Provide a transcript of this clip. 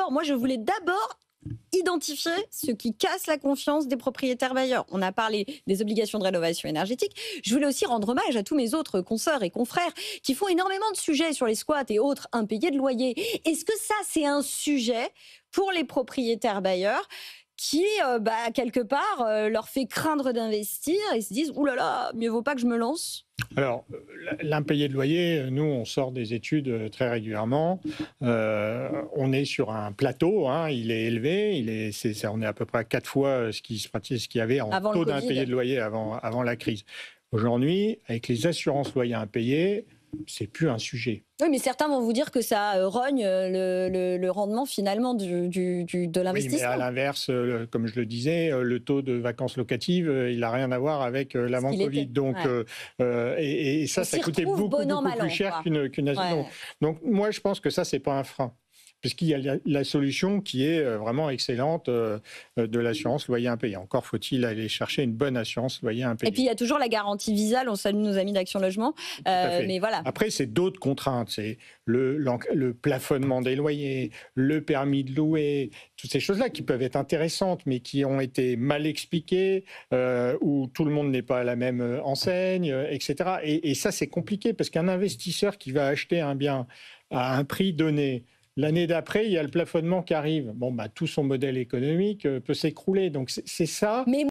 rapport. Moi, je voulais d'abord identifier ce qui casse la confiance des propriétaires bailleurs. On a parlé des obligations de rénovation énergétique. Je voulais aussi rendre hommage à tous mes autres consoeurs et confrères qui font énormément de sujets sur les squats et autres impayés de loyer. Est-ce que ça, c'est un sujet pour les propriétaires bailleurs qui, quelque part, leur fait craindre d'investir et se disent « Ouh là là, mieux vaut pas que je me lance ». Alors, l'impayé de loyer, nous, on sort des études très régulièrement. On est sur un plateau, hein, il est élevé. On est à peu près à 4 fois ce qui y avait en avant taux d'impayé de loyer avant la crise. Aujourd'hui, avec les assurances loyers impayés, c'est plus un sujet. Oui, mais certains vont vous dire que ça rogne le rendement finalement de l'investissement. Oui, mais à l'inverse, comme je le disais, le taux de vacances locatives, il n'a rien à voir avec l'avant-Covid. Donc, et ça coûtait beaucoup plus cher qu'une assurance. Donc, moi, je pense que ça, c'est pas un frein. Puisqu'il y a la solution qui est vraiment excellente de l'assurance loyer impayé. Encore faut-il aller chercher une bonne assurance loyer impayé. Et puis il y a toujours la garantie Visale, on salue nos amis d'Action Logement. Mais voilà. Après, c'est d'autres contraintes. C'est le plafonnement des loyers, le permis de louer, toutes ces choses-là qui peuvent être intéressantes, mais qui ont été mal expliquées, où tout le monde n'est pas à la même enseigne, etc. Et ça, c'est compliqué, parce qu'un investisseur qui va acheter un bien à un prix donné, l'année d'après, il y a le plafonnement qui arrive. Bon, tout son modèle économique peut s'écrouler. Donc, c'est ça.